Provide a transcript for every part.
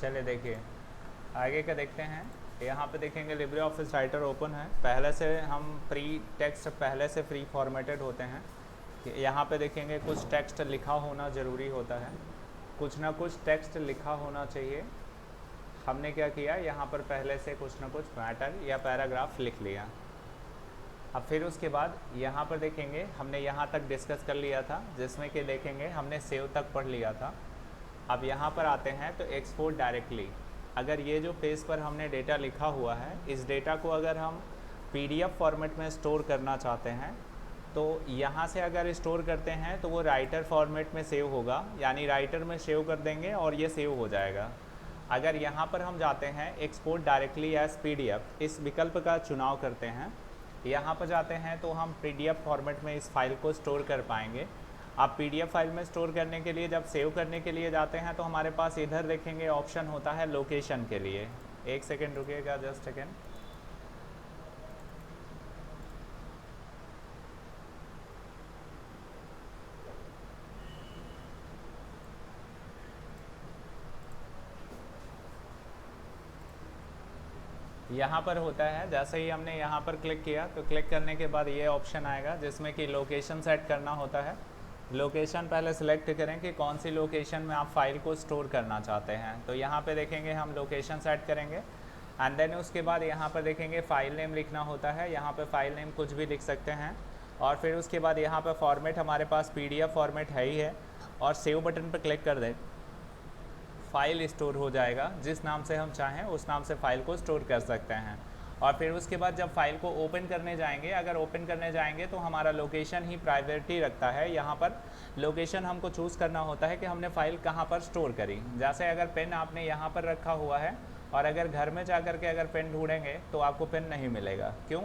चलिए देखिए आगे का देखते हैं। यहाँ पे देखेंगे लिब्रे ऑफिस राइटर ओपन है। पहले से हम प्री टेक्स्ट पहले से फ्री फॉर्मेटेड होते हैं। यहाँ पे देखेंगे कुछ टेक्स्ट लिखा होना ज़रूरी होता है, कुछ ना कुछ टेक्स्ट लिखा होना चाहिए। हमने क्या किया, यहाँ पर पहले से कुछ ना कुछ मैटर या पैराग्राफ लिख लिया। अब फिर उसके बाद यहाँ पर देखेंगे हमने यहाँ तक डिस्कस कर लिया था, जिसमें कि देखेंगे हमने सेव तक पढ़ लिया था। अब यहाँ पर आते हैं तो एक्सपोर्ट डायरेक्टली। अगर ये जो पेज पर हमने डेटा लिखा हुआ है, इस डेटा को अगर हम पीडीएफ फॉर्मेट में स्टोर करना चाहते हैं तो यहाँ से अगर स्टोर करते हैं तो वो राइटर फॉर्मेट में सेव होगा, यानी राइटर में सेव कर देंगे और ये सेव हो जाएगा। अगर यहाँ पर हम जाते हैं एक्सपोर्ट डायरेक्टली एज पीडीएफ, इस विकल्प का चुनाव करते हैं, यहाँ पर जाते हैं तो हम पीडीएफ फॉर्मेट में इस फाइल को स्टोर कर पाएंगे। आप पीडीएफ फाइल में स्टोर करने के लिए जब सेव करने के लिए जाते हैं तो हमारे पास इधर देखेंगे ऑप्शन होता है लोकेशन के लिए। एक सेकेंड रुकिएगा, जस्ट सेकेंड। यहाँ पर होता है, जैसे ही हमने यहाँ पर क्लिक किया तो क्लिक करने के बाद ये ऑप्शन आएगा जिसमें कि लोकेशन सेट करना होता है। लोकेशन पहले सिलेक्ट करें कि कौन सी लोकेशन में आप फाइल को स्टोर करना चाहते हैं। तो यहाँ पे देखेंगे हम लोकेशन सेट करेंगे एंड देन उसके बाद यहाँ पर देखेंगे फाइल नेम लिखना होता है। यहाँ पे फाइल नेम कुछ भी लिख सकते हैं और फिर उसके बाद यहाँ पर फॉर्मेट हमारे पास पीडीएफ फॉर्मेट है ही है और सेव बटन पर क्लिक कर दें, फाइल स्टोर हो जाएगा। जिस नाम से हम चाहें उस नाम से फ़ाइल को स्टोर कर सकते हैं। और फिर उसके बाद जब फाइल को ओपन करने जाएंगे, अगर ओपन करने जाएंगे तो हमारा लोकेशन ही प्रायोरिटी रखता है। यहाँ पर लोकेशन हमको चूज़ करना होता है कि हमने फ़ाइल कहाँ पर स्टोर करी। जैसे अगर पेन आपने यहाँ पर रखा हुआ है और अगर घर में जा कर के अगर पेन ढूंढेंगे तो आपको पेन नहीं मिलेगा। क्यों?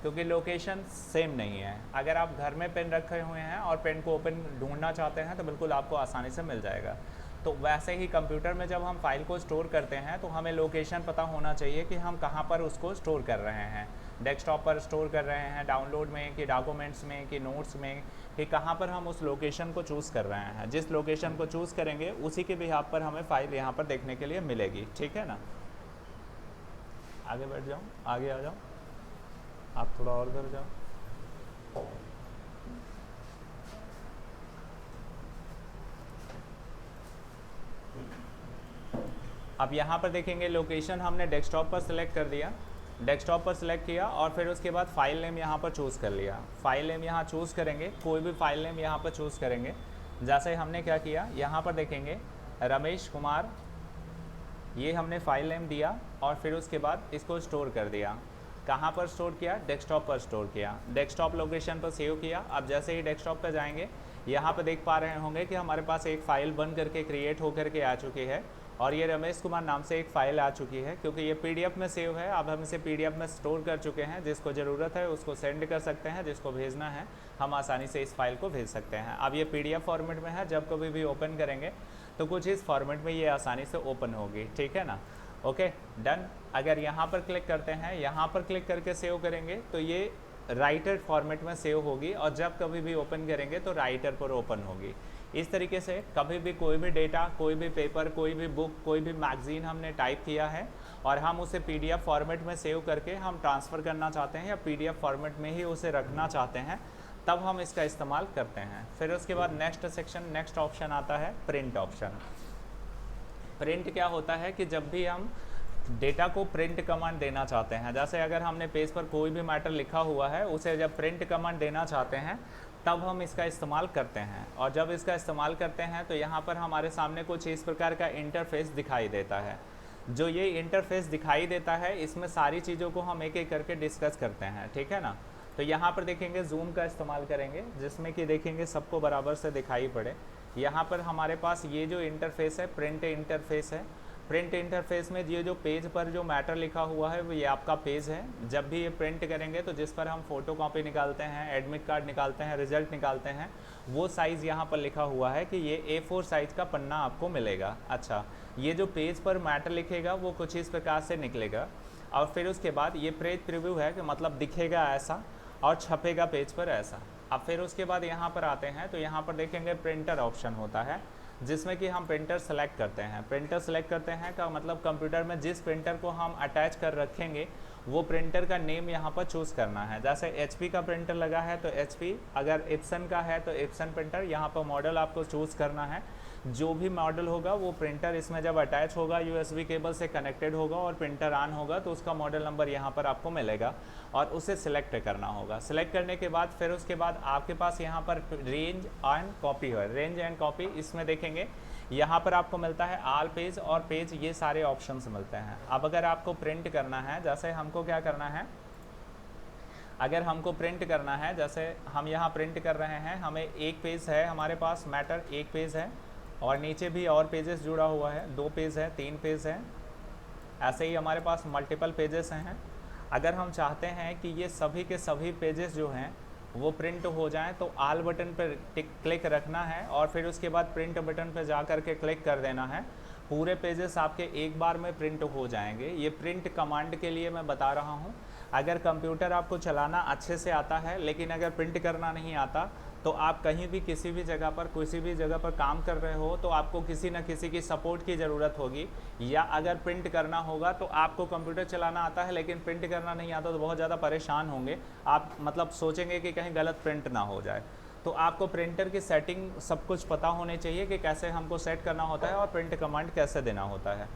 क्योंकि लोकेशन सेम नहीं है। अगर आप घर में पेन रखे हुए हैं और पेन को ओपन ढूंढना चाहते हैं तो बिल्कुल आपको आसानी से मिल जाएगा। तो वैसे ही कंप्यूटर में जब हम फाइल को स्टोर करते हैं तो हमें लोकेशन पता होना चाहिए कि हम कहाँ पर उसको स्टोर कर रहे हैं। डेस्कटॉप पर स्टोर कर रहे हैं, डाउनलोड में, कि डॉक्यूमेंट्स में, कि नोट्स में, कि कहाँ पर हम उस लोकेशन को चूज़ कर रहे हैं। जिस लोकेशन को चूज़ करेंगे उसी के बिहाफ पर हमें फ़ाइल यहाँ पर देखने के लिए मिलेगी। ठीक है ना? आगे बैठ जाओ, आगे आ जाओ, आप थोड़ा और कर जाओ। अब यहाँ पर देखेंगे लोकेशन हमने डेस्कटॉप पर सिलेक्ट कर दिया, डेस्कटॉप पर सिलेक्ट किया और फिर उसके बाद फाइल नेम यहाँ पर चूज़ कर लिया। फाइल नेम यहाँ चूज़ करेंगे, कोई भी फाइल नेम यहाँ पर चूज़ करेंगे। जैसे हमने क्या किया, यहाँ पर देखेंगे रमेश कुमार, ये हमने फाइल नेम दिया और फिर उसके बाद इसको स्टोर कर दिया। कहाँ पर स्टोर किया? डेस्कटॉप पर स्टोर किया, डेस्कटॉप लोकेशन पर सेव किया। अब जैसे ही डेस्कटॉप पर जाएंगे, यहाँ पर देख पा रहे होंगे कि हमारे पास एक फ़ाइल बन करके क्रिएट होकर के आ चुकी है और ये रमेश कुमार नाम से एक फ़ाइल आ चुकी है। क्योंकि ये पीडीएफ में सेव है, अब हम इसे पीडीएफ में स्टोर कर चुके हैं। जिसको ज़रूरत है उसको सेंड कर सकते हैं, जिसको भेजना है हम आसानी से इस फाइल को भेज सकते हैं। अब ये पीडीएफ फॉर्मेट में है, जब कभी भी ओपन करेंगे तो कुछ इस फॉर्मेट में ये आसानी से ओपन होगी। ठीक है ना? Okay, done. अगर यहाँ पर क्लिक करते हैं, यहाँ पर क्लिक करके सेव करेंगे तो ये राइटर फॉर्मेट में सेव होगी और जब कभी भी ओपन करेंगे तो राइटर पर ओपन होगी। इस तरीके से कभी भी कोई भी डेटा, कोई भी पेपर, कोई भी बुक, कोई भी मैगज़ीन हमने टाइप किया है और हम उसे पीडीएफ फॉर्मेट में सेव करके हम ट्रांसफ़र करना चाहते हैं या पीडीएफ फॉर्मेट में ही उसे रखना चाहते हैं, तब हम इसका इस्तेमाल करते हैं। फिर उसके बाद नेक्स्ट सेक्शन, नेक्स्ट ऑप्शन आता है प्रिंट ऑप्शन। प्रिंट क्या होता है कि जब भी हम डेटा को प्रिंट कमांड देना चाहते हैं, जैसे अगर हमने पेज पर कोई भी मैटर लिखा हुआ है उसे जब प्रिंट कमांड देना चाहते हैं तब हम इसका इस्तेमाल करते हैं। और जब इसका इस्तेमाल करते हैं तो यहाँ पर हमारे सामने कुछ इस प्रकार का इंटरफेस दिखाई देता है। जो ये इंटरफेस दिखाई देता है इसमें सारी चीज़ों को हम एक एक करके डिस्कस करते हैं। ठीक है ना? तो यहाँ पर देखेंगे जूम का इस्तेमाल करेंगे, जिसमें कि देखेंगे सबको बराबर से दिखाई पड़े। यहाँ पर हमारे पास ये जो इंटरफेस है प्रिंट इंटरफेस है। प्रिंट इंटरफेस में ये जो पेज पर जो मैटर लिखा हुआ है वो ये आपका पेज है। जब भी ये प्रिंट करेंगे तो जिस पर हम फ़ोटो कॉपी निकालते हैं, एडमिट कार्ड निकालते हैं, रिजल्ट निकालते हैं, वो साइज़ यहाँ पर लिखा हुआ है कि ये A4 साइज़ का पन्ना आपको मिलेगा। अच्छा, ये जो पेज पर मैटर लिखेगा वो कुछ इस प्रकार से निकलेगा और फिर उसके बाद ये पेज प्रीव्यू है कि मतलब दिखेगा ऐसा और छपेगा पेज पर ऐसा। अब फिर उसके बाद यहाँ पर आते हैं तो यहाँ पर देखेंगे प्रिंटर ऑप्शन होता है। जिसमें कि हम प्रिंटर सेलेक्ट करते हैं। प्रिंटर सेलेक्ट करते हैं का मतलब कंप्यूटर में जिस प्रिंटर को हम अटैच कर रखेंगे वो प्रिंटर का नेम यहाँ पर चूज़ करना है। जैसे HP का प्रिंटर लगा है तो HP, अगर इप्सन का है तो इप्सन प्रिंटर, यहाँ पर मॉडल आपको चूज़ करना है। जो भी मॉडल होगा वो प्रिंटर इसमें जब अटैच होगा, USB केबल से कनेक्टेड होगा और प्रिंटर ऑन होगा तो उसका मॉडल नंबर यहाँ पर आपको मिलेगा और उसे सिलेक्ट करना होगा। सिलेक्ट करने के बाद फिर उसके बाद आपके पास यहाँ पर रेंज एंड कॉपी है। रेंज एंड कॉपी इसमें देखेंगे यहाँ पर आपको मिलता है ऑल पेज और पेज, ये सारे ऑप्शंस मिलते हैं। अब अगर आपको प्रिंट करना है, जैसे हमको क्या करना है, अगर हमको प्रिंट करना है, जैसे हम यहाँ प्रिंट कर रहे हैं, हमें एक पेज है हमारे पास, मैटर एक पेज है और नीचे भी और पेजेस जुड़ा हुआ है, 2 पेज है, 3 पेज है, ऐसे ही हमारे पास मल्टीपल पेजेस हैं। अगर हम चाहते हैं कि ये सभी के सभी पेजेस जो हैं वो प्रिंट हो जाएं तो ऑल बटन पर क्लिक रखना है और फिर उसके बाद प्रिंट बटन पर जा कर के क्लिक कर देना है। पूरे पेजेस आपके एक बार में प्रिंट हो जाएंगे। ये प्रिंट कमांड के लिए मैं बता रहा हूँ। अगर कंप्यूटर आपको चलाना अच्छे से आता है लेकिन अगर प्रिंट करना नहीं आता तो आप कहीं भी किसी भी जगह पर किसी भी जगह पर काम कर रहे हो तो आपको किसी न किसी की सपोर्ट की ज़रूरत होगी। या अगर प्रिंट करना होगा तो आपको कंप्यूटर चलाना आता है लेकिन प्रिंट करना नहीं आता तो बहुत ज़्यादा परेशान होंगे आप, मतलब सोचेंगे कि कहीं गलत प्रिंट ना हो जाए। तो आपको प्रिंटर की सेटिंग सब कुछ पता होनी चाहिए कि कैसे हमको सेट करना होता है और प्रिंट कमांड कैसे देना होता है।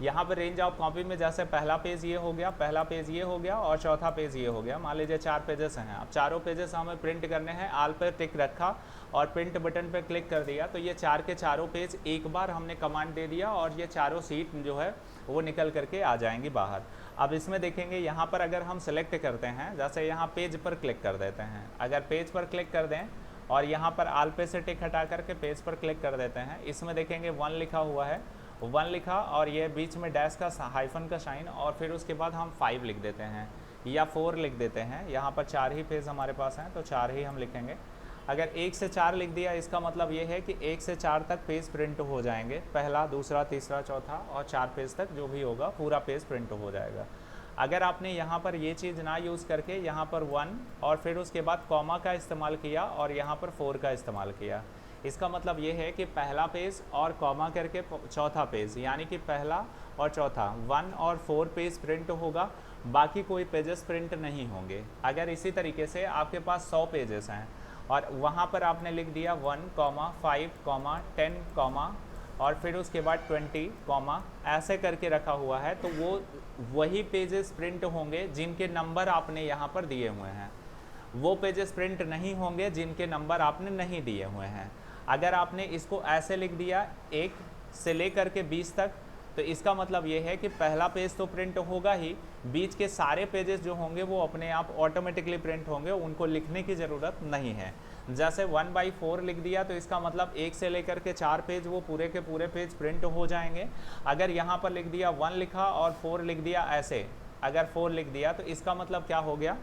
यहाँ पर रेंज ऑफ कॉपी में जैसे पहला पेज ये हो गया, पहला पेज ये हो गया और चौथा पेज ये हो गया। मान लीजिए 4 पेजेस हैं, अब चारों पेजेस हमें प्रिंट करने हैं। ऑल पर टिक रखा और प्रिंट बटन पर क्लिक कर दिया तो ये 4 के चारों पेज एक बार हमने कमांड दे दिया और ये चारों सीट जो है वो निकल करके आ जाएंगी बाहर। अब इसमें देखेंगे यहाँ पर अगर हम सेलेक्ट करते हैं, जैसे यहाँ पेज पर क्लिक कर देते हैं, अगर पेज पर क्लिक कर दें और यहाँ पर ऑल पे से टिक हटा करके पेज पर क्लिक कर देते हैं, इसमें देखेंगे 1 लिखा हुआ है, 1 लिखा और ये बीच में डैश का हाइफन का साइन और फिर उसके बाद हम 5 लिख देते हैं या 4 लिख देते हैं। यहाँ पर 4 ही पेज हमारे पास हैं तो 4 ही हम लिखेंगे। अगर 1 से 4 लिख दिया इसका मतलब ये है कि 1 से 4 तक पेज प्रिंट हो जाएंगे, पहला, दूसरा, तीसरा, चौथा और 4 पेज तक जो भी होगा पूरा पेज प्रिंट हो जाएगा। अगर आपने यहाँ पर ये चीज़ ना यूज़ करके यहाँ पर 1 और फिर उसके बाद कॉमा का इस्तेमाल किया और यहाँ पर 4 का इस्तेमाल किया, इसका मतलब ये है कि पहला पेज और कॉमा करके चौथा पेज, यानी कि पहला और चौथा 1 और 4 पेज प्रिंट होगा, बाकी कोई पेजेस प्रिंट नहीं होंगे। अगर इसी तरीके से आपके पास 100 पेजेस हैं और वहाँ पर आपने लिख दिया 1, 5, 10, और फिर उसके बाद 20, ऐसे करके रखा हुआ है तो वो वही पेजेस प्रिंट होंगे जिनके नंबर आपने यहाँ पर दिए हुए हैं। वो पेजेस प्रिंट नहीं होंगे जिनके नंबर आपने नहीं दिए हुए हैं। अगर आपने इसको ऐसे लिख दिया 1 से लेकर के 20 तक तो इसका मतलब ये है कि पहला पेज तो प्रिंट होगा ही, बीच के सारे पेजेस जो होंगे वो अपने आप ऑटोमेटिकली प्रिंट होंगे, उनको लिखने की ज़रूरत नहीं है। जैसे 1/4 लिख दिया तो इसका मतलब 1 से लेकर के 4 पेज वो पूरे के पूरे पेज प्रिंट हो जाएंगे। अगर यहाँ पर लिख दिया 1 लिखा और 4 लिख दिया ऐसे, अगर 4 लिख दिया तो इसका मतलब क्या हो गया,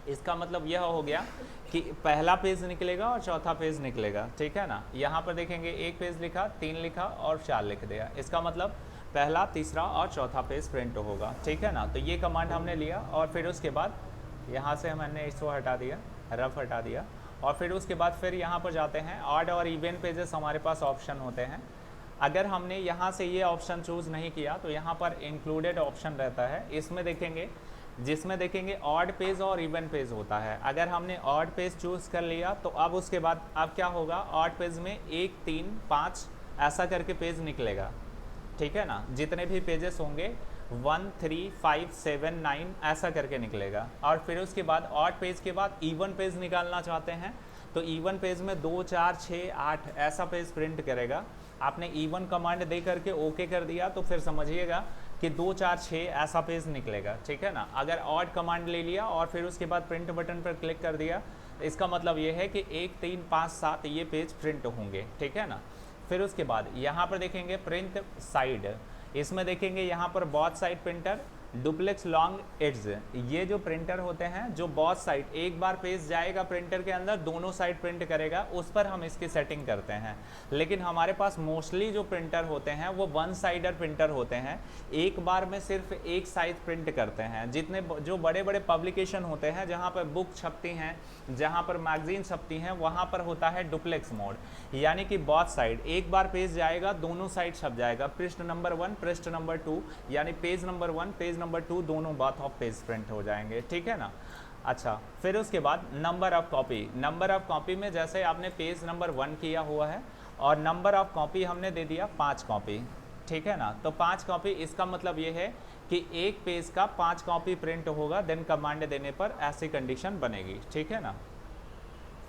इसका मतलब यह हो गया कि पहला पेज निकलेगा और चौथा पेज निकलेगा, ठीक है ना। यहाँ पर देखेंगे 1 पेज लिखा, 3 लिखा और 4 लिख दिया, इसका मतलब पहला, तीसरा और चौथा पेज प्रिंट होगा, ठीक है ना। तो ये कमांड हमने लिया और फिर उसके बाद यहाँ से हमने इसको हटा दिया, रफ हटा दिया और फिर उसके बाद फिर यहाँ पर जाते हैं ऑड और इवन पेजेस हमारे पास ऑप्शन होते हैं। अगर हमने यहाँ से ये ऑप्शन चूज़ नहीं किया तो यहाँ पर इंक्लूडेड ऑप्शन रहता है, इसमें देखेंगे जिसमें देखेंगे ऑड पेज और इवन पेज होता है। अगर हमने ऑड पेज चूज़ कर लिया तो अब उसके बाद अब क्या होगा, ऑड पेज में 1, 3, 5 ऐसा करके पेज निकलेगा, ठीक है ना। जितने भी पेजेस होंगे 1, 3, 5, 7, 9 ऐसा करके निकलेगा। और फिर उसके बाद ऑड पेज के बाद इवन पेज निकालना चाहते हैं तो इवन पेज में 2, 4, 6, 8 ऐसा पेज प्रिंट करेगा। आपने इवन कमांड दे करके ओके कर दिया तो फिर समझिएगा कि 2, 4, 6 ऐसा पेज निकलेगा, ठीक है ना। अगर ऑड कमांड ले लिया और फिर उसके बाद प्रिंट बटन पर क्लिक कर दिया तो इसका मतलब ये है कि 1, 3, 5, 7 ये पेज प्रिंट होंगे, ठीक है ना। फिर उसके बाद यहाँ पर देखेंगे प्रिंट साइड, इसमें देखेंगे यहाँ पर both side printer duplex long edges, ये जो प्रिंटर होते हैं जो बोथ साइड, एक बार पेज जाएगा प्रिंटर के अंदर, दोनों साइड प्रिंट करेगा, उस पर हम इसकी सेटिंग करते हैं। लेकिन हमारे पास मोस्टली जो प्रिंटर होते हैं वो वन साइडर प्रिंटर होते हैं, एक बार में सिर्फ एक साइड प्रिंट करते हैं। जितने जो बड़े बड़े पब्लिकेशन होते हैं जहाँ पर बुक छपती हैं, जहाँ पर मैगजीन छपती हैं, वहाँ पर होता है डुप्लेक्स मोड, यानी कि बोथ साइड, एक बार पेज जाएगा दोनों साइड छप जाएगा, पृष्ठ नंबर 1 पृष्ठ नंबर 2, यानी पेज नंबर 1 पेज नंबर 2 दोनों बात ऑफ पेज प्रिंट हो जाएंगे, ठीक है ना। अच्छा, फिर उसके बाद number of copy, number of copy में जैसे आपने पेज नंबर 1 किया हुआ है और नंबर ऑफ कॉपी हमने दे दिया 5 कॉपी, ठीक है ना। तो 5 कॉपी, इसका मतलब ये है कि एक पेज का 5 कॉपी प्रिंट होगा, देन कमांड देने पर ऐसी कंडीशन बनेगी, ठीक है ना।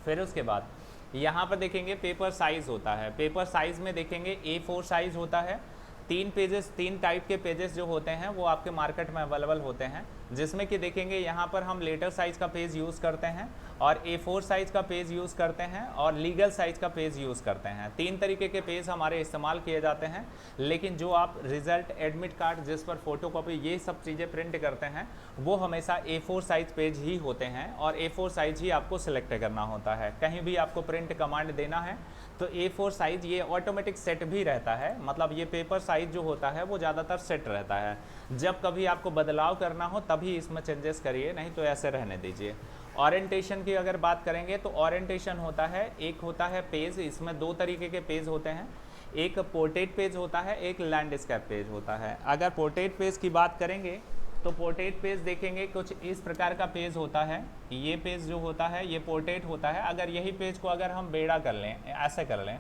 फिर उसके बाद यहाँ पर देखेंगे पेपर साइज़ होता है, पेपर साइज़ में देखेंगे A4 साइज़ होता है। 3 पेजेस, 3 टाइप के पेजेस जो होते हैं वो आपके मार्केट में अवेलेबल होते हैं, जिसमें कि देखेंगे यहाँ पर हम लेटर साइज़ का पेज यूज़ करते हैं और A4 साइज़ का पेज यूज़ करते हैं और लीगल साइज़ का पेज यूज़ करते हैं। 3 तरीके के पेज हमारे इस्तेमाल किए जाते हैं, लेकिन जो आप रिजल्ट, एडमिट कार्ड, जिस पर फोटोकॉपी, ये सब चीज़ें प्रिंट करते हैं वो हमेशा A4 साइज़ पेज ही होते हैं और A4 साइज़ ही आपको सिलेक्ट करना होता है। कहीं भी आपको प्रिंट कमांड देना है तो A4 साइज़ ये ऑटोमेटिक सेट भी रहता है, मतलब ये पेपर साइज़ जो होता है वो ज़्यादातर सेट रहता है। जब कभी आपको बदलाव करना हो तभी इसमें चेंजेस करिए, नहीं तो ऐसे रहने दीजिए। ओरिएंटेशन की अगर बात करेंगे तो ओरिएंटेशन होता है, एक होता है पेज, इसमें 2 तरीके के पेज होते हैं, एक पोर्ट्रेट पेज होता है, एक लैंडस्केप पेज होता है। अगर पोर्ट्रेट पेज की बात करेंगे तो पोर्ट्रेट पेज देखेंगे कुछ इस प्रकार का पेज होता है, ये पेज जो होता है ये पोर्ट्रेट होता है। अगर यही पेज को अगर हम बेड़ा कर लें, ऐसे कर लें,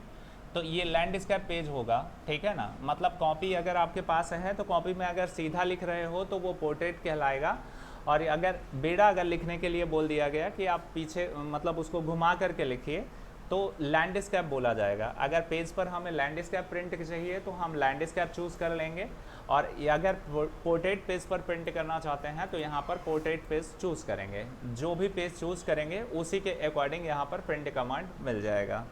तो ये लैंडस्केप पेज होगा, ठीक है ना। मतलब कॉपी अगर आपके पास है तो कॉपी में अगर सीधा लिख रहे हो तो वो पोर्ट्रेट कहलाएगा, और अगर बेड़ा अगर लिखने के लिए बोल दिया गया कि आप पीछे मतलब उसको घुमा करके लिखिए तो लैंडस्केप बोला जाएगा। अगर पेज पर हमें लैंडस्केप प्रिंट चाहिए तो हम लैंडस्केप चूज़ कर लेंगे, और अगर पोर्ट्रेट पेज पर प्रिंट करना चाहते हैं तो यहाँ पर पोर्ट्रेट पेज चूज़ करेंगे। जो भी पेज चूज़ करेंगे उसी के अकॉर्डिंग यहाँ पर प्रिंट कमांड मिल जाएगा,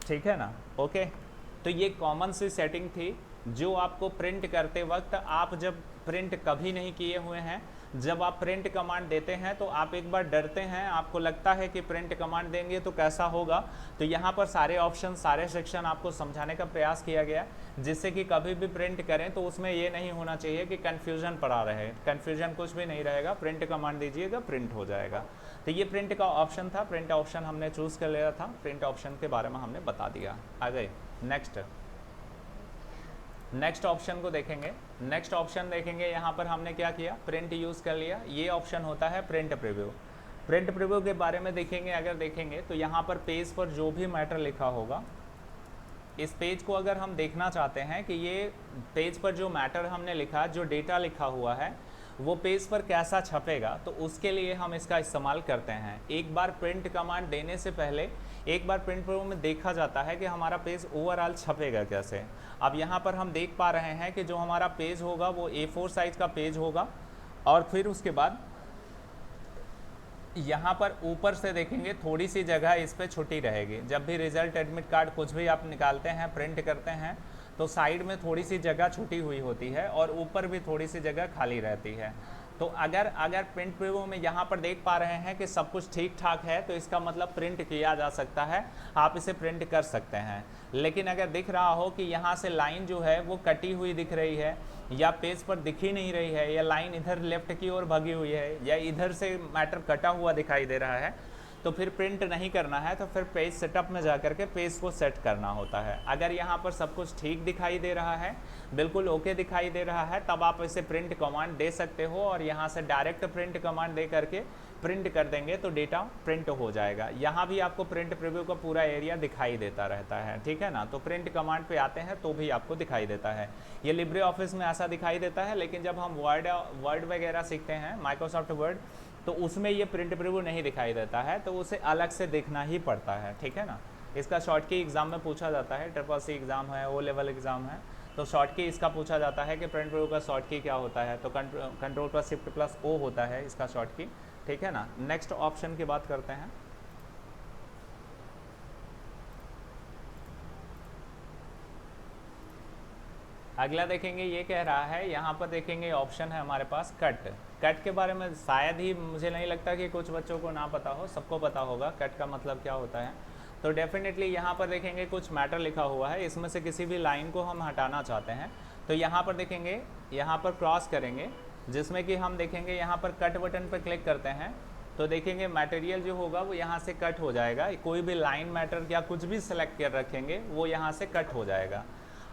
ठीक है ना। ओके, तो ये कॉमन सी सेटिंग थी जो आपको प्रिंट करते वक्त, आप जब प्रिंट कभी नहीं किए हुए हैं, जब आप प्रिंट कमांड देते हैं तो आप एक बार डरते हैं, आपको लगता है कि प्रिंट कमांड देंगे तो कैसा होगा। तो यहाँ पर सारे ऑप्शन, सारे सेक्शन आपको समझाने का प्रयास किया गया, जिससे कि कभी भी प्रिंट करें तो उसमें ये नहीं होना चाहिए कि कन्फ्यूजन पड़ा रहे। कन्फ्यूजन कुछ भी नहीं रहेगा, प्रिंट कमांड दीजिएगा, प्रिंट हो जाएगा। तो ये प्रिंट का ऑप्शन था, प्रिंट ऑप्शन हमने चूज़ कर लिया था, प्रिंट ऑप्शन के बारे में हमने बता दिया। आ गए नेक्स्ट ऑप्शन को देखेंगे। नेक्स्ट ऑप्शन देखेंगे, यहाँ पर हमने क्या किया, प्रिंट यूज़ कर लिया। ये ऑप्शन होता है प्रिंट प्रीव्यू। प्रिंट प्रीव्यू के बारे में देखेंगे, अगर देखेंगे तो यहाँ पर पेज पर जो भी मैटर लिखा होगा, इस पेज को अगर हम देखना चाहते हैं कि ये पेज पर जो मैटर हमने लिखा, जो डेटा लिखा हुआ है, वो पेज पर कैसा छपेगा, तो उसके लिए हम इसका इस्तेमाल करते हैं। एक बार प्रिंट कमांड देने से पहले एक बार प्रिंट प्रीव्यू में देखा जाता है कि हमारा पेज ओवरऑल छपेगा कैसे। अब यहाँ पर हम देख पा रहे हैं कि जो हमारा पेज होगा वो A4 साइज़ का पेज होगा, और फिर उसके बाद यहाँ पर ऊपर से देखेंगे थोड़ी सी जगह इस पर छुट्टी रहेगी। जब भी रिजल्ट, एडमिट कार्ड कुछ भी आप निकालते हैं, प्रिंट करते हैं, तो साइड में थोड़ी सी जगह छुटी हुई होती है और ऊपर भी थोड़ी सी जगह खाली रहती है। तो अगर प्रिंट प्रीव्यू में यहाँ पर देख पा रहे हैं कि सब कुछ ठीक ठाक है, तो इसका मतलब प्रिंट किया जा सकता है, आप इसे प्रिंट कर सकते हैं। लेकिन अगर दिख रहा हो कि यहाँ से लाइन जो है वो कटी हुई दिख रही है, या पेज पर दिख ही नहीं रही है, या लाइन इधर लेफ्ट की ओर भगी हुई है, या इधर से मैटर कटा हुआ दिखाई दे रहा है, तो फिर प्रिंट नहीं करना है, तो फिर पेज सेटअप में जाकर के पेज को सेट करना होता है। अगर यहाँ पर सब कुछ ठीक दिखाई दे रहा है, बिल्कुल ओके दिखाई दे रहा है, तब आप इसे प्रिंट कमांड दे सकते हो, और यहाँ से डायरेक्ट प्रिंट कमांड दे करके प्रिंट कर देंगे तो डेटा प्रिंट हो जाएगा। यहाँ भी आपको प्रिंट प्रीव्यू का पूरा एरिया दिखाई देता रहता है, ठीक है ना। तो प्रिंट कमांड पे आते हैं तो भी आपको दिखाई देता है। ये लिब्रे ऑफिस में ऐसा दिखाई देता है, लेकिन जब हम वर्ड वगैरह सीखते हैं, माइक्रोसॉफ्ट वर्ड, तो उसमें ये प्रिंट प्रीव्यू नहीं दिखाई देता है, तो उसे अलग से देखना ही पड़ता है, ठीक है ना। इसका शॉर्ट की एग्ज़ाम में पूछा जाता है, SSC एग्ज़ाम है, O लेवल एग्ज़ाम है, तो शॉर्ट की इसका पूछा जाता है कि प्रिंट प्रीव्यू का शॉर्ट की क्या होता है, तो Ctrl+Shift+O होता है इसका शॉर्ट की, ठीक है ना। नेक्स्ट ऑप्शन की बात करते हैं। अगला देखेंगे ये कह रहा है, यहाँ पर देखेंगे ऑप्शन है हमारे पास कट। कट के बारे में शायद ही मुझे नहीं लगता कि कुछ बच्चों को ना पता हो, सबको पता होगा कट का मतलब क्या होता है। तो डेफिनेटली यहाँ पर देखेंगे कुछ मैटर लिखा हुआ है, इसमें से किसी भी लाइन को हम हटाना चाहते हैं तो यहाँ पर देखेंगे, यहाँ पर क्रॉस करेंगे, जिसमें कि हम देखेंगे यहाँ पर कट बटन पर क्लिक करते हैं तो देखेंगे मटेरियल जो होगा वो यहाँ से कट हो जाएगा। कोई भी लाइन मैटर या कुछ भी सिलेक्ट कर रखेंगे वो यहाँ से कट हो जाएगा।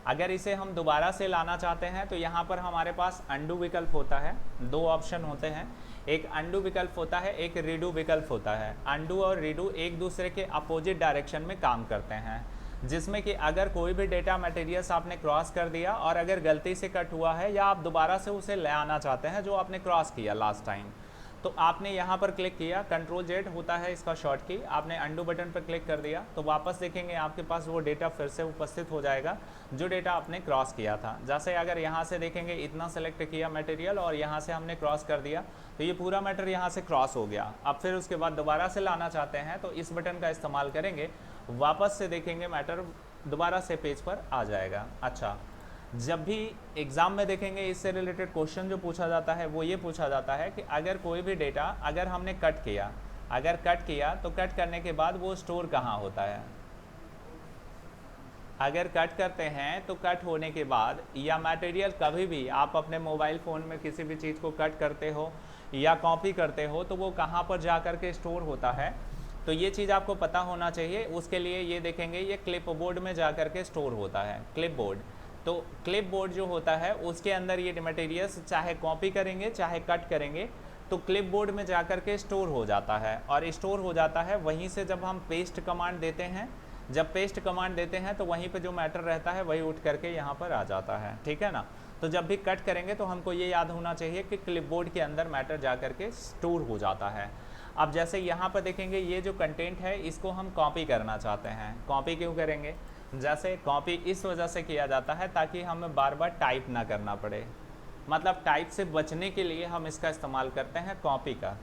अगर इसे हम दोबारा से लाना चाहते हैं तो यहाँ पर हमारे पास अंडू विकल्प होता है। दो ऑप्शन होते हैं, एक अंडू विकल्प होता है, एक रीडू विकल्प होता है। अंडू और रीडू एक दूसरे के अपोजिट डायरेक्शन में काम करते हैं, जिसमें कि अगर कोई भी डेटा मटेरियल्स आपने क्रॉस कर दिया और अगर गलती से कट हुआ है या आप दोबारा से उसे ले आना चाहते हैं जो आपने क्रॉस किया लास्ट टाइम, तो आपने यहाँ पर क्लिक किया, कंट्रोल जेड होता है इसका शॉर्ट की, आपने अंडू बटन पर क्लिक कर दिया तो वापस देखेंगे आपके पास वो डेटा फिर से उपस्थित हो जाएगा जो डेटा आपने क्रॉस किया था। जैसे अगर यहाँ से देखेंगे इतना सेलेक्ट किया मटेरियल और यहाँ से हमने क्रॉस कर दिया तो ये पूरा मैटर यहाँ से क्रॉस हो गया। अब फिर उसके बाद दोबारा से लाना चाहते हैं तो इस बटन का इस्तेमाल करेंगे, वापस से देखेंगे मैटर दोबारा से पेज पर आ जाएगा। अच्छा, जब भी एग्ज़ाम में देखेंगे इससे रिलेटेड क्वेश्चन जो पूछा जाता है वो ये पूछा जाता है कि अगर कोई भी डेटा अगर हमने कट किया, अगर कट किया तो कट करने के बाद वो स्टोर कहाँ होता है। अगर कट करते हैं तो कट होने के बाद या मटेरियल कभी भी आप अपने मोबाइल फ़ोन में किसी भी चीज़ को कट करते हो या कॉपी करते हो तो वो कहाँ पर जा कर के स्टोर होता है, तो ये चीज़ आपको पता होना चाहिए। उसके लिए ये देखेंगे ये क्लिपबोर्ड में जा कर के स्टोर होता है, क्लिपबोर्ड। तो क्लिपबोर्ड जो होता है उसके अंदर ये मटेरियल्स चाहे कॉपी करेंगे चाहे कट करेंगे तो क्लिपबोर्ड में जा कर के स्टोर हो जाता है, और स्टोर हो जाता है वहीं से जब हम पेस्ट कमांड देते हैं, जब पेस्ट कमांड देते हैं तो वहीं पे जो मैटर रहता है वही उठ करके यहाँ पर आ जाता है, ठीक है ना। तो जब भी कट करेंगे तो हमको ये याद होना चाहिए कि क्लिपबोर्ड के अंदर मैटर जा कर के स्टोर हो जाता है। अब जैसे यहाँ पर देखेंगे ये जो कंटेंट है इसको हम कॉपी करना चाहते हैं। कॉपी क्यों करेंगे, जैसे कॉपी इस वजह से किया जाता है ताकि हमें बार बार टाइप ना करना पड़े, मतलब टाइप से बचने के लिए हम इसका इस्तेमाल करते हैं कॉपी का।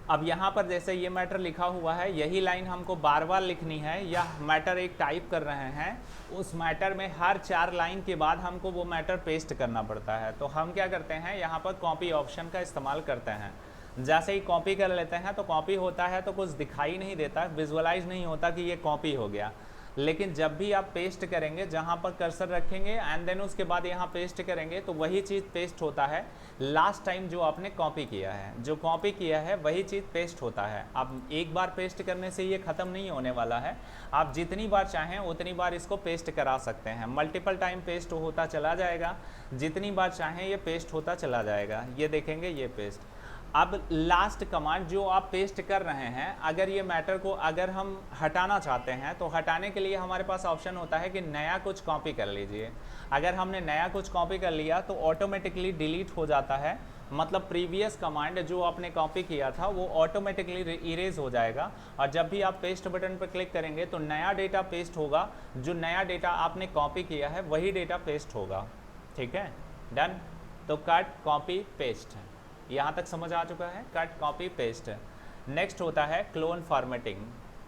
अब यहाँ पर जैसे ये मैटर लिखा हुआ है, यही लाइन हमको बार बार लिखनी है या मैटर एक टाइप कर रहे हैं, उस मैटर में हर 4 लाइन के बाद हमको वो मैटर पेस्ट करना पड़ता है। तो हम क्या करते हैं, यहाँ पर कॉपी ऑप्शन का इस्तेमाल करते हैं। जैसे ही कॉपी कर लेते हैं तो कॉपी होता है तो कुछ दिखाई नहीं देता, विजुअलाइज नहीं होता कि ये कॉपी हो गया। लेकिन जब भी आप पेस्ट करेंगे, जहाँ पर कर्सर रखेंगे एंड देन उसके बाद यहाँ पेस्ट करेंगे तो वही चीज़ पेस्ट होता है लास्ट टाइम जो आपने कॉपी किया है। जो कॉपी किया है वही चीज़ पेस्ट होता है। अब एक बार पेस्ट करने से ये ख़त्म नहीं होने वाला है, आप जितनी बार चाहें उतनी बार इसको पेस्ट करा सकते हैं। मल्टीपल टाइम पेस्ट होता चला जाएगा, जितनी बार चाहें ये पेस्ट होता चला जाएगा। ये देखेंगे ये पेस्ट। अब लास्ट कमांड जो आप पेस्ट कर रहे हैं, अगर ये मैटर को अगर हम हटाना चाहते हैं तो हटाने के लिए हमारे पास ऑप्शन होता है कि नया कुछ कॉपी कर लीजिए। अगर हमने नया कुछ कॉपी कर लिया तो ऑटोमेटिकली डिलीट हो जाता है, मतलब प्रीवियस कमांड जो आपने कॉपी किया था वो ऑटोमेटिकली इरेज हो जाएगा। और जब भी आप पेस्ट बटन पर क्लिक करेंगे तो नया डेटा पेस्ट होगा, जो नया डेटा आपने कॉपी किया है वही डेटा पेस्ट होगा, ठीक है। डन। तो कट कॉपी पेस्ट है, यहाँ तक समझ आ चुका है, कट कॉपी पेस्ट। नेक्स्ट होता है क्लोन फॉर्मेटिंग।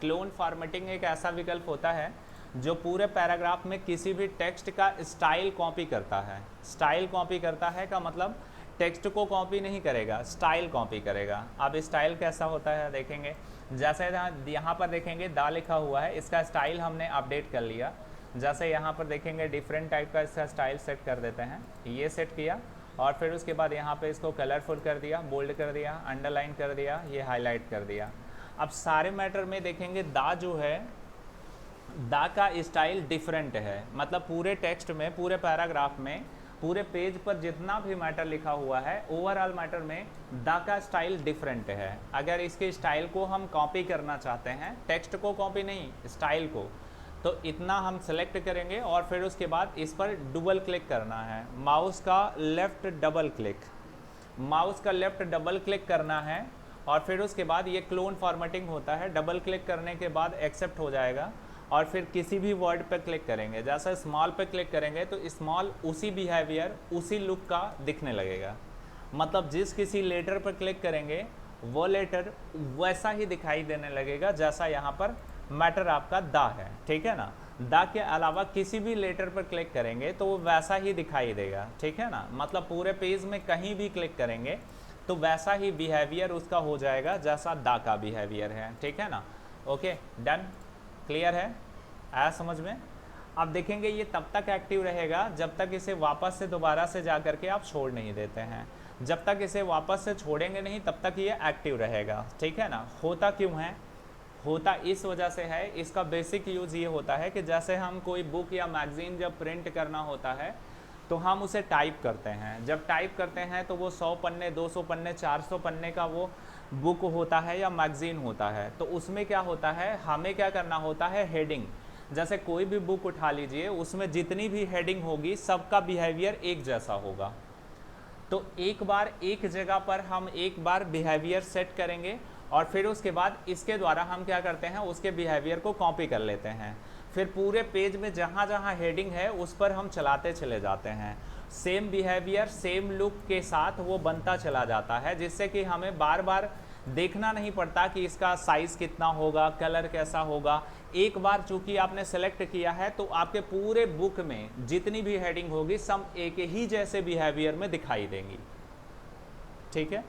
क्लोन फॉर्मेटिंग एक ऐसा विकल्प होता है जो पूरे पैराग्राफ में किसी भी टेक्स्ट का स्टाइल कॉपी करता है। स्टाइल कॉपी करता है का मतलब टेक्स्ट को कॉपी नहीं करेगा, स्टाइल कॉपी करेगा। अब स्टाइल कैसा होता है देखेंगे, जैसे यहाँ पर देखेंगे दा लिखा हुआ है, इसका स्टाइल हमने अपडेट कर लिया। जैसे यहाँ पर देखेंगे डिफरेंट टाइप का इसका स्टाइल सेट कर देते हैं, ये सेट किया और फिर उसके बाद यहाँ पे इसको कलरफुल कर दिया, बोल्ड कर दिया, अंडरलाइन कर दिया, ये हाईलाइट कर दिया। अब सारे मैटर में देखेंगे दा जो है, दा का स्टाइल डिफरेंट है, मतलब पूरे टेक्स्ट में, पूरे पैराग्राफ में, पूरे पेज पर जितना भी मैटर लिखा हुआ है ओवरऑल मैटर में दा का स्टाइल डिफरेंट है। अगर इसके स्टाइल को हम कॉपी करना चाहते हैं, टेक्स्ट को कॉपी नहीं, स्टाइल को, तो इतना हम सेलेक्ट करेंगे और फिर उसके बाद इस पर डबल क्लिक करना है। माउस का लेफ़्ट डबल क्लिक, माउस का लेफ़्ट डबल क्लिक करना है और फिर उसके बाद ये क्लोन फॉर्मेटिंग होता है। डबल क्लिक करने के बाद एक्सेप्ट हो जाएगा और फिर किसी भी वर्ड पर क्लिक करेंगे, जैसे स्मॉल पे क्लिक करेंगे तो स्मॉल उसी बिहेवियर, उसी लुक का दिखने लगेगा। मतलब जिस किसी लेटर पर क्लिक करेंगे वो लेटर वैसा ही दिखाई देने लगेगा जैसा यहाँ पर मैटर आपका दा है, ठीक है ना। द के अलावा किसी भी लेटर पर क्लिक करेंगे तो वो वैसा ही दिखाई देगा, ठीक है ना। मतलब पूरे पेज में कहीं भी क्लिक करेंगे तो वैसा ही बिहेवियर उसका हो जाएगा जैसा द का बिहेवियर है, ठीक है ना। ओके डन, क्लियर है, आया समझ में। अब देखेंगे ये तब तक एक्टिव रहेगा जब तक इसे वापस से दोबारा से जा करके आप छोड़ नहीं देते हैं। जब तक इसे वापस से छोड़ेंगे नहीं तब तक ये एक्टिव रहेगा, ठीक है ना। होता क्यों है, होता इस वजह से है, इसका बेसिक यूज़ ये होता है कि जैसे हम कोई बुक या मैगज़ीन जब प्रिंट करना होता है तो हम उसे टाइप करते हैं। जब टाइप करते हैं तो वो 100 पन्ने 200 पन्ने 400 पन्ने का वो बुक होता है या मैगज़ीन होता है। तो उसमें क्या होता है, हमें क्या करना होता है, हेडिंग। जैसे कोई भी बुक उठा लीजिए, उसमें जितनी भी हेडिंग होगी सबका बिहेवियर एक जैसा होगा। तो एक बार एक जगह पर हम एक बार बिहेवियर सेट करेंगे और फिर उसके बाद इसके द्वारा हम क्या करते हैं, उसके बिहेवियर को कॉपी कर लेते हैं। फिर पूरे पेज में जहाँ जहाँ हेडिंग है उस पर हम चलाते चले जाते हैं। सेम बिहेवियर सेम लुक के साथ वो बनता चला जाता है, जिससे कि हमें बार बार देखना नहीं पड़ता कि इसका साइज़ कितना होगा, कलर कैसा होगा। एक बार चूंकि आपने सेलेक्ट किया है तो आपके पूरे बुक में जितनी भी हेडिंग होगी सब एक ही जैसे बिहेवियर में दिखाई देंगी, ठीक है।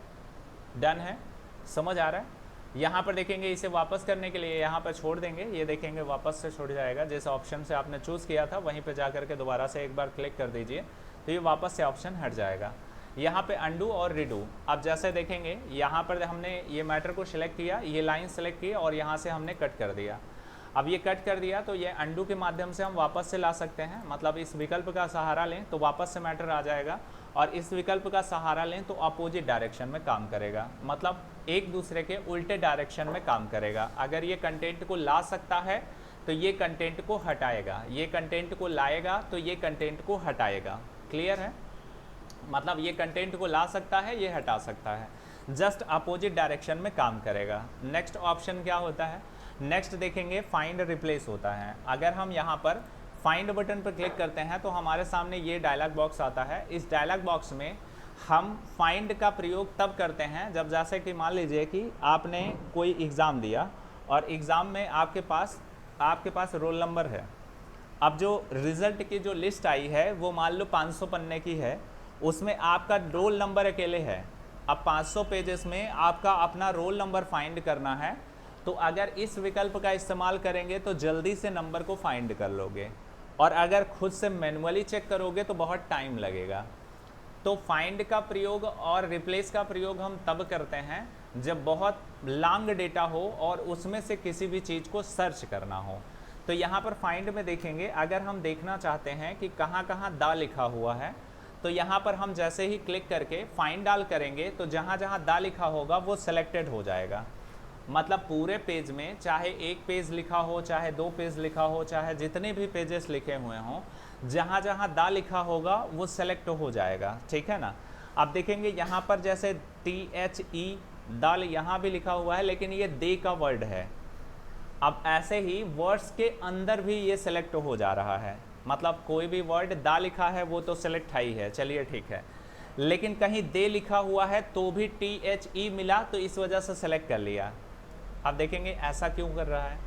डन है, समझ आ रहा है। यहाँ पर देखेंगे इसे वापस करने के लिए यहाँ पर छोड़ देंगे, ये देखेंगे वापस से छूट जाएगा। जिस ऑप्शन से आपने चूज़ किया था वहीं पे जा करके दोबारा से एक बार क्लिक कर दीजिए तो ये वापस से ऑप्शन हट जाएगा। यहाँ पे अंडू और रिडू, अब जैसे देखेंगे यहाँ पर हमने ये मैटर को सिलेक्ट किया, ये लाइन सेलेक्ट की और यहाँ से हमने कट कर दिया। अब ये कट कर दिया तो ये अंडू के माध्यम से हम वापस से ला सकते हैं। मतलब इस विकल्प का सहारा लें तो वापस से मैटर आ जाएगा और इस विकल्प का सहारा लें तो अपोजिट डायरेक्शन में काम करेगा। मतलब एक दूसरे के उल्टे डायरेक्शन में काम करेगा। अगर ये कंटेंट को ला सकता है तो ये कंटेंट को हटाएगा, ये कंटेंट को लाएगा तो ये कंटेंट को हटाएगा। क्लियर है, मतलब ये कंटेंट को ला सकता है, ये हटा सकता है, जस्ट अपोजिट डायरेक्शन में काम करेगा। नेक्स्ट ऑप्शन क्या होता है, नेक्स्ट देखेंगे फाइंड रिप्लेस होता है। अगर हम यहाँ पर फाइंड बटन पर क्लिक करते हैं तो हमारे सामने ये डायलॉग बॉक्स आता है। इस डायलॉग बॉक्स में हम फाइंड का प्रयोग तब करते हैं जब जैसे कि मान लीजिए कि आपने कोई एग्ज़ाम दिया और एग्ज़ाम में आपके पास रोल नंबर है। अब जो रिज़ल्ट की जो लिस्ट आई है वो मान लो 500 पन्ने की है, उसमें आपका रोल नंबर अकेले है। अब 500 पेजेस में आपका अपना रोल नंबर फाइंड करना है, तो अगर इस विकल्प का इस्तेमाल करेंगे तो जल्दी से नंबर को फाइंड कर लोगे, और अगर खुद से मैनुअली चेक करोगे तो बहुत टाइम लगेगा। तो फाइंड का प्रयोग और रिप्लेस का प्रयोग हम तब करते हैं जब बहुत लॉन्ग डेटा हो और उसमें से किसी भी चीज़ को सर्च करना हो। तो यहाँ पर फाइंड में देखेंगे, अगर हम देखना चाहते हैं कि कहाँ कहाँ दा लिखा हुआ है तो यहाँ पर हम जैसे ही क्लिक करके फाइंड डाल करेंगे तो जहाँ जहाँ दा लिखा होगा वो सिलेक्टेड हो जाएगा। मतलब पूरे पेज में चाहे एक पेज लिखा हो, चाहे 2 पेज लिखा हो, चाहे जितने भी पेजेस लिखे हुए हों, जहाँ जहाँ दा लिखा होगा वो सेलेक्ट हो जाएगा, ठीक है ना। अब देखेंगे यहाँ पर जैसे THE दाल यहाँ भी लिखा हुआ है, लेकिन ये दे का वर्ड है। अब ऐसे ही वर्ड्स के अंदर भी ये सेलेक्ट हो जा रहा है। मतलब कोई भी वर्ड दा लिखा है वो तो सेलेक्ट है ही है, चलिए ठीक है, लेकिन कहीं दे लिखा हुआ है तो भी THE मिला तो इस वजह से सेलेक्ट कर लिया। अब देखेंगे ऐसा क्यों कर रहा है।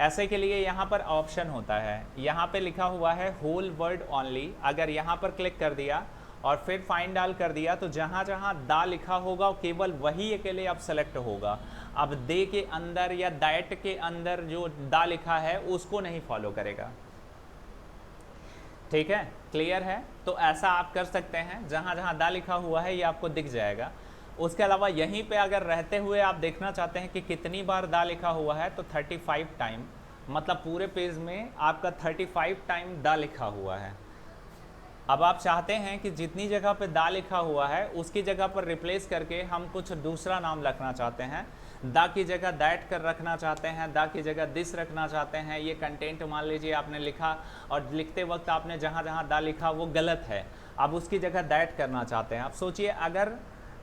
ऐसे के लिए यहाँ पर ऑप्शन होता है, यहाँ पे लिखा हुआ है होल वर्ड ओनली। अगर यहाँ पर क्लिक कर दिया और फिर फाइंड डाल कर दिया तो जहाँ जहाँ दा लिखा होगा केवल वही अकेले अब सेलेक्ट होगा। अब दे के अंदर या दैट के अंदर जो दा लिखा है उसको नहीं फॉलो करेगा, ठीक है, क्लियर है। तो ऐसा आप कर सकते हैं, जहाँ जहाँ दा लिखा हुआ है ये आपको दिख जाएगा। उसके अलावा यहीं पे अगर रहते हुए आप देखना चाहते हैं कि कितनी बार दा लिखा हुआ है तो 35 टाइम, मतलब पूरे पेज में आपका 35 टाइम दा लिखा हुआ है। अब आप चाहते हैं कि जितनी जगह पे दा लिखा हुआ है उसकी जगह पर रिप्लेस करके हम कुछ दूसरा नाम रखना चाहते हैं, दा की जगह दैट कर रखना चाहते हैं, दा की जगह दिस रखना चाहते हैं। ये कंटेंट मान लीजिए आपने लिखा और लिखते वक्त आपने जहाँ जहाँ दा लिखा वो गलत है, अब उसकी जगह दैट करना चाहते हैं। अब सोचिए अगर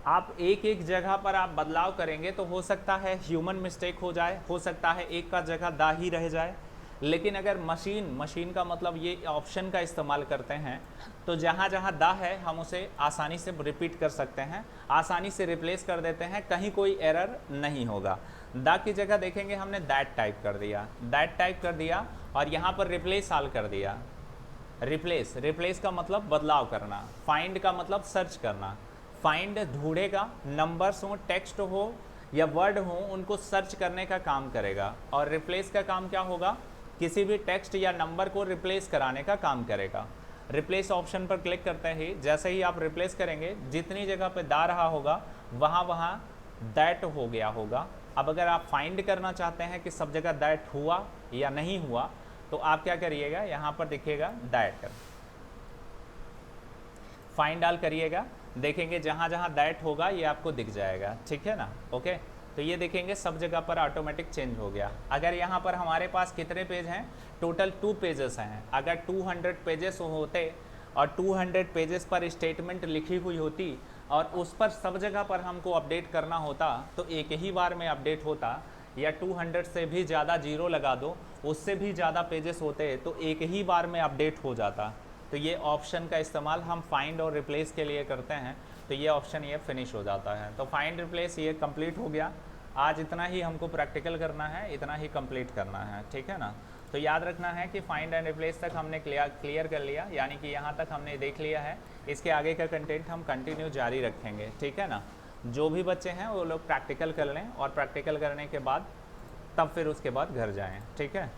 आप एक एक जगह पर आप बदलाव करेंगे तो हो सकता है ह्यूमन मिस्टेक हो जाए, हो सकता है एक का जगह दा ही रह जाए। लेकिन अगर मशीन का मतलब ये ऑप्शन का इस्तेमाल करते हैं तो जहाँ जहाँ दा है हम उसे आसानी से रिपीट कर सकते हैं, आसानी से रिप्लेस कर देते हैं, कहीं कोई एरर नहीं होगा। दा की जगह देखेंगे हमने दैट टाइप कर दिया, दैट टाइप कर दिया और यहाँ पर रिप्लेस ऑल कर दिया। रिप्लेस, रिप्लेस का मतलब बदलाव करना, फाइंड का मतलब सर्च करना। फाइंड ढूंढेगा, नंबर्स हो, टेक्स्ट हो या वर्ड हो, उनको सर्च करने का काम करेगा। और रिप्लेस का काम क्या होगा, किसी भी टेक्स्ट या नंबर को रिप्लेस कराने का काम करेगा। रिप्लेस ऑप्शन पर क्लिक करते ही जैसे ही आप रिप्लेस करेंगे, जितनी जगह पे दा रहा होगा वहाँ वहाँ दैट हो गया होगा। अब अगर आप फाइंड करना चाहते हैं कि सब जगह दैट हुआ या नहीं हुआ, तो आप क्या करिएगा, यहाँ पर दिखेगा दैट, फाइंड ऑल करिएगा, देखेंगे जहाँ जहाँ दैट होगा ये आपको दिख जाएगा, ठीक है ना। ओके, तो ये देखेंगे सब जगह पर ऑटोमेटिक चेंज हो गया। अगर यहाँ पर हमारे पास कितने पेज हैं, टोटल 2 पेजेस हैं। अगर 200 पेजेस होते और 200 पेजेस पर स्टेटमेंट लिखी हुई होती और उस पर सब जगह पर हमको अपडेट करना होता, तो एक ही बार में अपडेट होता, या 200 से भी ज़्यादा जीरो लगा दो, उससे भी ज़्यादा पेजेस होते तो एक ही बार में अपडेट हो जाता। तो ये ऑप्शन का इस्तेमाल हम फाइंड और रिप्लेस के लिए करते हैं, तो ये ऑप्शन ये फिनिश हो जाता है। तो फाइंड रिप्लेस ये कंप्लीट हो गया। आज इतना ही हमको प्रैक्टिकल करना है, इतना ही कंप्लीट करना है, ठीक है ना। तो याद रखना है कि फाइंड एंड रिप्लेस तक हमने क्लियर कर लिया, यानी कि यहाँ तक हमने देख लिया है। इसके आगे का कंटेंट हम कंटिन्यू जारी रखेंगे, ठीक है ना। जो भी बच्चे हैं वो लोग प्रैक्टिकल कर लें और प्रैक्टिकल करने के बाद तब फिर उसके बाद घर जाएँ, ठीक है।